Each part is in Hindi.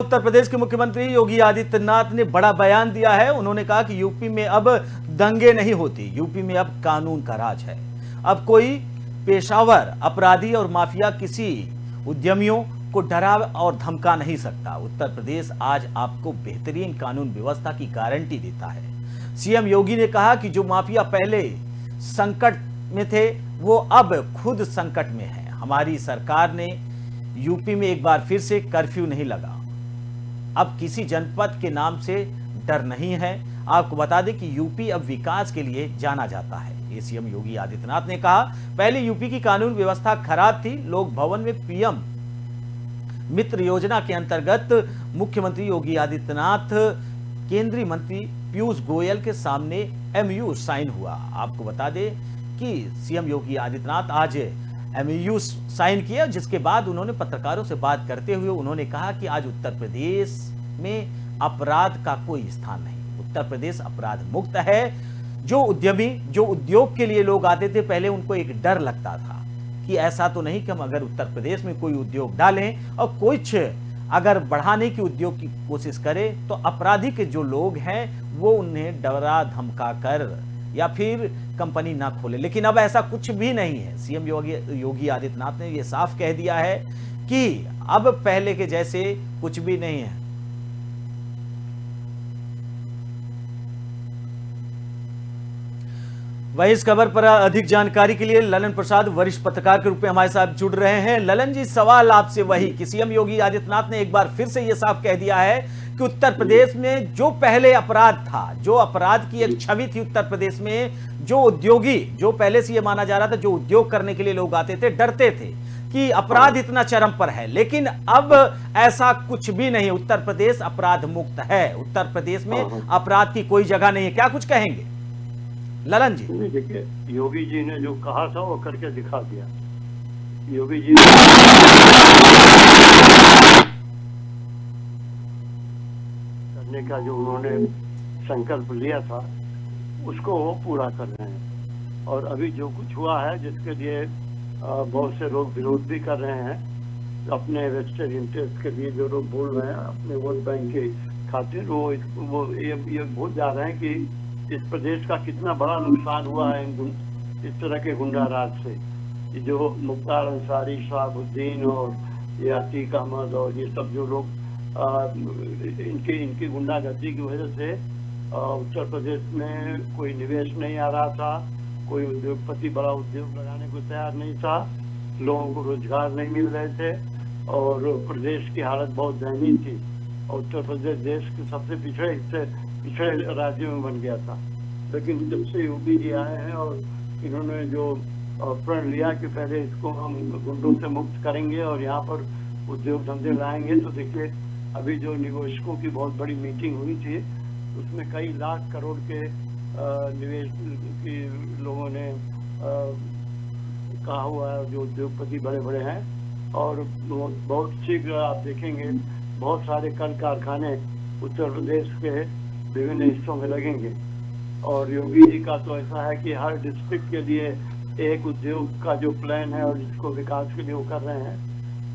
उत्तर प्रदेश के मुख्यमंत्री योगी आदित्यनाथ ने बड़ा बयान दिया है। उन्होंने कहा कि यूपी में अब दंगे नहीं होती, यूपी में अब कानून का राज है। अब कोई पेशावर अपराधी और माफिया किसी उद्यमियों को डरा और धमका नहीं सकता। उत्तर प्रदेश आज आपको बेहतरीन कानून व्यवस्था की गारंटी देता है। सीएम योगी ने कहा कि जो माफिया पहले संकट में थे वो अब खुद संकट में है। हमारी सरकार ने यूपी में एक बार फिर से कर्फ्यू नहीं लगा। अब किसी जनपद के नाम से डर नहीं है। आपको बता दें कि यूपी अब विकास के लिए जाना जाता है। ये सीएम योगी आदित्यनाथ ने कहा, पहले यूपी की कानून व्यवस्था खराब थी। लोक भवन में पीएम मित्र योजना के अंतर्गत मुख्यमंत्री योगी आदित्यनाथ केंद्रीय मंत्री पीयूष गोयल के सामने एमयू साइन हुआ। आपको बता दें कि सीएम योगी आदित्यनाथ आज एमयू साइन किया, जिसके बाद उन्होंने पत्रकारों से बात करते हुए उन्होंने कहा कि आज उत्तर प्रदेश में अपराध का कोई स्थान नहीं। उत्तर प्रदेश अपराध मुक्त है। जो उद्यमी, जो उद्योग के लिए लोग आते थे, पहले उनको एक डर लगता था कि ऐसा तो नहीं कि हम अगर उत्तर प्रदेश में कोई उद्योग डालें और कुछ अगर बढ़ाने की उद्योग की कोशिश करें तो अपराधी के जो लोग हैं वो उन्हें डरा धमका कर या फिर कंपनी ना खोले। लेकिन अब ऐसा कुछ भी नहीं है। सीएम योगी आदित्यनाथ ने यह साफ कह दिया है कि अब पहले के जैसे कुछ भी नहीं है। वही इस खबर पर अधिक जानकारी के लिए ललन प्रसाद वरिष्ठ पत्रकार के रूप में हमारे साथ जुड़ रहे हैं। ललन जी, सवाल आपसे वही कि सीएम योगी आदित्यनाथ ने एक बार फिर से यह साफ कह दिया है कि उत्तर प्रदेश में जो पहले अपराध था, जो अपराध की एक छवि थी उत्तर प्रदेश में, जो उद्योगी, जो पहले से यह माना जा रहा था जो उद्योग करने के लिए लोग आते थे, डरते थे कि अपराध इतना चरम पर है, लेकिन अब ऐसा कुछ भी नहीं। उत्तर प्रदेश अपराध मुक्त है। उत्तर प्रदेश में अपराध की कोई जगह नहीं है। क्या कुछ कहेंगे ललन जी? देखिए, योगी जी ने जो कहा था वो करके दिखा दिया। योगी जी करने का जो उन्होंने संकल्प लिया था उसको वो पूरा कर रहे हैं। और अभी जो कुछ हुआ है जिसके लिए बहुत से लोग विरोध भी कर रहे हैं, अपने वेस्टेड इंटरेस्ट के लिए जो लोग बोल रहे हैं अपने वोट बैंक के खातिर, वो ये भूल जा रहे हैं कि इस प्रदेश का कितना बड़ा नुकसान हुआ है इस तरह के गुंडा राज से। ये जो मुख्तार अंसारी, शहाबुद्दीन और ये अतीक अहमद और ये सब जो लोग इनकी गुंडागर्दी की वजह से उत्तर प्रदेश में कोई निवेश नहीं आ रहा था, कोई उद्योगपति बड़ा उद्योग लगाने को तैयार नहीं था, लोगों को रोजगार नहीं मिल रहे थे और प्रदेश की हालत बहुत दयनीय थी। और उत्तर प्रदेश देश के सबसे पिछड़े राज्यों में बन गया था। लेकिन जब से योगी जी आए हैं और इन्होंने जो प्रण लिया कि पहले इसको हम गुंडों से मुक्त करेंगे और यहाँ पर उद्योग धंधे लाएंगे, तो देखिए अभी जो निवेशकों की बहुत बड़ी मीटिंग हुई थी उसमें कई लाख करोड़ के निवेश की लोगों ने कहा हुआ है, जो उद्योगपति बड़े बड़े हैं। और बहुत शीघ्र आप देखेंगे बहुत सारे कल कारखाने उत्तर प्रदेश के विभिन्न हिस्सों में लगेंगे। और योगी जी का तो ऐसा है कि हर डिस्ट्रिक्ट के लिए एक उद्योग का जो प्लान है और जिसको विकास के लिए वो कर रहे हैं,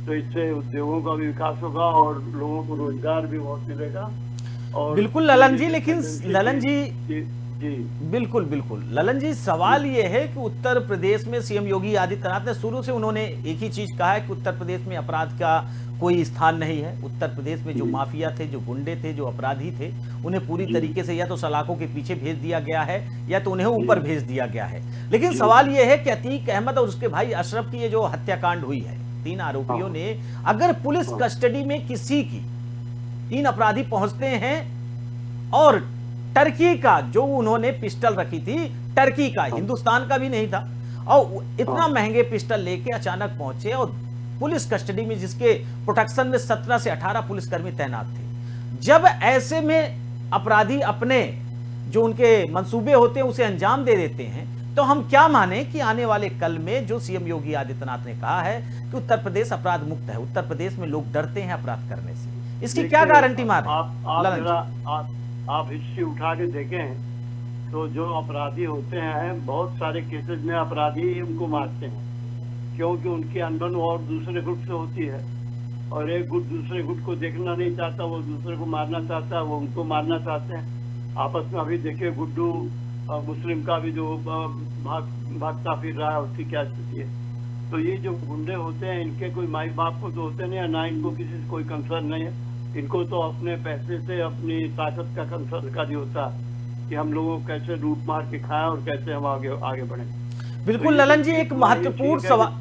तो इससे उद्योगों का भी विकास होगा और लोगों को रोजगार भी बहुत मिलेगा। और बिल्कुल ललन जी, लेकिन ललन जी जी बिल्कुल ललन जी, सवाल ये है कि उत्तर प्रदेश में सीएम योगी आदित्यनाथ ने शुरू से उन्होंने एक ही चीज कहा है कि उत्तर प्रदेश में अपराध का कोई स्थान नहीं है। उत्तर प्रदेश में जो माफिया थे, जो गुंडे थे, जो अपराधी थे, उन्हें पूरी तरीके से या तो सलाखों के पीछे भेज दिया गया है या तो उन्हें ऊपर भेज दिया गया है। लेकिन सवाल यह है कि अतीक अहमद और उसके भाई अशरफ की ये जो हत्याकांड हुई है, 3 आरोपियों ने, अगर पुलिस कस्टडी में किसी की 3 अपराधी पहुंचते हैं और टर्की का जो उन्होंने पिस्टल रखी थी, टर्की का, हिंदुस्तान का भी नहीं था, और इतना महंगे पिस्टल लेके अचानक पहुंचे और पुलिस कस्टडी में, जिसके प्रोटेक्शन में 17 से 18 पुलिसकर्मी तैनात थे, जब ऐसे में अपराधी अपने जो उनके मंसूबे होते हैं उसे अंजाम दे देते हैं, तो हम क्या माने कि आने वाले कल में जो सीएम योगी आदित्यनाथ ने कहा है कि उत्तर प्रदेश अपराध मुक्त है, उत्तर प्रदेश में लोग डरते हैं अपराध करने से, इसकी क्या गारंटी मारे? आप हिस्ट्री उठा के देखें तो जो अपराधी होते हैं बहुत सारे केसेस में अपराधी उनको मारते हैं, क्योंकि उनकी अनबन और दूसरे ग्रुप से होती है और एक गुट दूसरे गुट को देखना नहीं चाहता, वो दूसरे को मारना चाहता है, वो उनको मारना चाहते हैं। आपस में अभी देखिए गुड्डू मुस्लिम का भी जो भागता फिर रहा है, उसकी क्या स्थिति है। तो ये जो गुंडे होते हैं, इनके कोई माई बाप को तो होते नहीं है, ना इनको किसी से कोई कंसर्न नहीं है। इनको तो अपने पैसे से, अपनी ताकत का कंसर्न का भी होता है कि हम लोगों को कैसे लूट मार के खाएं और कैसे हम आगे आगे बढ़े। बिल्कुल ललन जी, एक महत्वपूर्ण सवाल।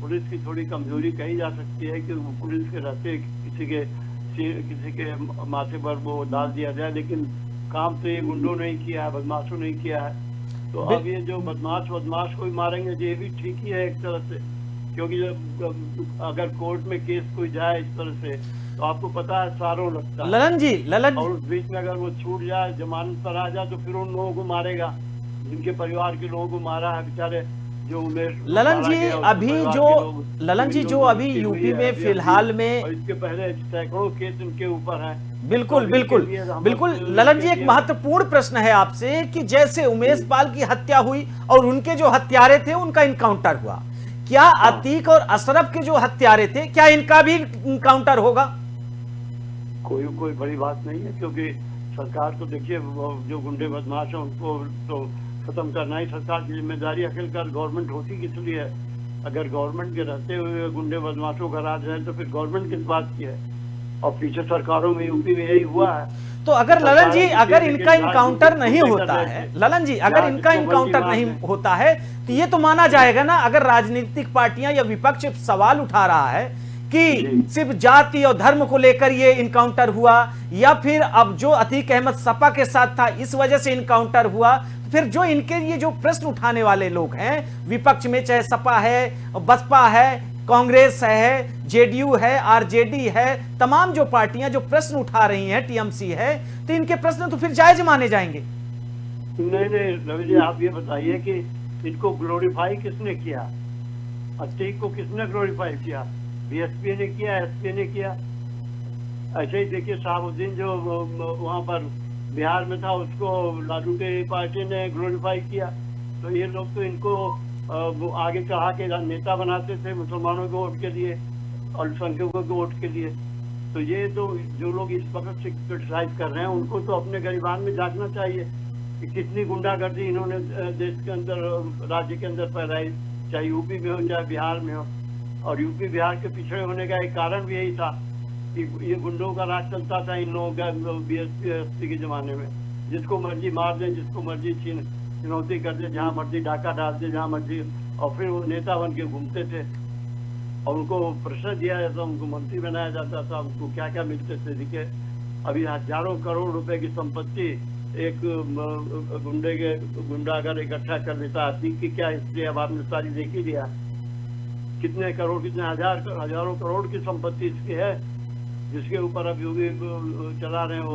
पुलिस की थोड़ी कमजोरी कही जा सकती है कि पुलिस के रहते किसी के माथे पर वो डाल दिया जाए, लेकिन काम तो ये गुंडों ने किया है, बदमाशों ने किया है। तो अब ये जो बदमाश को ही मारेंगे, ये भी ठीक ही है एक तरह से, क्योंकि जब अगर कोर्ट में केस कोई जाए इस तरह से, तो आपको पता है सालों लगता है। ललन और उस बीच में अगर वो छूट जाए, जमानत पर आ जाए, तो फिर उन लोगों को मारेगा जिनके परिवार के लोगों को मारा है, बेचारे जो उमेश ललन जी जो अभी यूपी में फिलहाल में, और इसके पहले सैकड़ों केस उनके ऊपर हैं। बिल्कुल ललन जी, एक महत्वपूर्ण प्रश्न है आपसे कि जैसे उमेश पाल की हत्या हुई और उनके जो हत्यारे थे उनका इनकाउंटर हुआ, क्या अतीक और अशरफ के जो हत्यारे थे, क्या इनका भी इनकाउंटर होगा? कोई बड़ी बात नहीं है, क्योंकि सरकार को देखिए, जो गुंडे बदमाश हैं उनको तो खत्म करना ही सरकार की जिम्मेदारी। आखिरकार गवर्नमेंट होती किस लिए है? अगर गवर्नमेंट के रहते हुए गुंडे बदमाशों का राज है, तो फिर गवर्नमेंट किस बात की है? और पीछे सरकारों में यूपी में यही हुआ है। तो अगर ललन जी, अगर इनका इनकाउंटर नहीं होता है, ललन जी अगर इनका इनकाउंटर नहीं होता है, तो ये तो माना जाएगा ना, अगर राजनीतिक पार्टियां या विपक्ष सवाल उठा रहा है कि सिर्फ जाति और धर्म को लेकर ये इनकाउंटर हुआ, या फिर अब जो अतीक अहमद सपा के साथ था इस वजह से इनकाउंटर हुआ, फिर जो इनके ये जो प्रश्न उठाने वाले लोग हैं विपक्ष में, चाहे सपा है, बसपा है, कांग्रेस है, जेडीयू है, आरजेडी है, तमाम जो पार्टियां जो प्रश्न उठा रही हैं, टीएमसी है, तो इनके प्रश्न तो फिर जायज माने जाएंगे। नहीं रवि जी, आप ये बताइए कि इनको ग्लोरीफाई किसने किया? अतीक को किसने ग्लोरीफाई किया? बीएसपी ने किया, एसपी ने किया। ऐसे ही देखिए शहाबुद्दीन जो वहां पर बिहार में था, उसको लालू के पार्टी ने ग्लोरीफाई किया। तो ये लोग तो इनको आगे चढ़ा के नेता बनाते थे मुसलमानों के वोट के लिए, अल्पसंख्यकों के वोट के लिए। तो ये तो जो लोग इस वक्त से क्रिटिसाइज कर रहे हैं, उनको तो अपने गरिबान में झांकना चाहिए कि कितनी गुंडागर्दी इन्होंने देश के अंदर, राज्य के अंदर फैलाई, चाहे यूपी में हो चाहे बिहार में हो। और यूपी बिहार के पिछड़े होने का एक कारण भी यही था कि ये गुंडों का राज चलता था इन लोगों का बीएसपी एसपी के जमाने में। जिसको मर्जी मार दे, जिसको मर्जी चुनौती कर दे, जहाँ मर्जी डाका डाल दे, जहाँ मर्जी, और फिर वो नेता बन के घूमते थे और उनको प्रश्न दिया जाता, उनको मंत्री बनाया जाता था, उनको क्या क्या मिलते थे। देखिए अभी हजारों करोड़ रुपए की संपत्ति एक गुंडा अगर इकट्ठा कर देता, अतीक की क्या हिस्ट्री अब आपने सारी देख ही लिया। कितने करोड़, कितने हजारों करोड़ की संपत्ति इसकी है, जिसके ऊपर अब योगी चला रहे हैं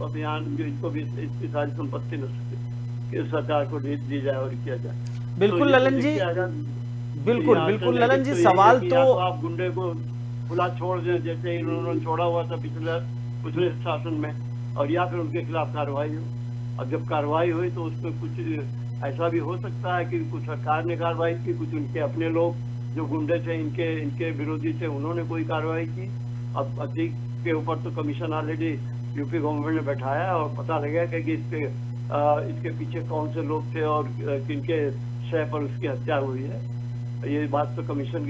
अभियान, जो इसको भी इसकी सारी संपत्ति न सरकार को दी जाए और किया जाए। बिल्कुल ललन जी, बिल्कुल ललन जी, सवाल तो आप गुंडे को खुला छोड़ दें, जैसे इन्होंने छोड़ा हुआ था पिछले शासन में, और या फिर उनके खिलाफ कार्रवाई हो। अब जब कार्रवाई हुई तो उसमें कुछ ऐसा भी हो सकता है कि कुछ सरकार ने कार्रवाई की, कुछ उनके अपने लोग जो गुंडे थे, इनके विरोधी थे, उन्होंने कोई कार्रवाई की। अब अतीक के ऊपर तो कमीशन ऑलरेडी यूपी गवर्नमेंट ने बैठाया है और पता लगा कि इसके पीछे कौन से लोग थे और किनके शय पर उसकी हत्या हुई है। ये बात तो कमीशन की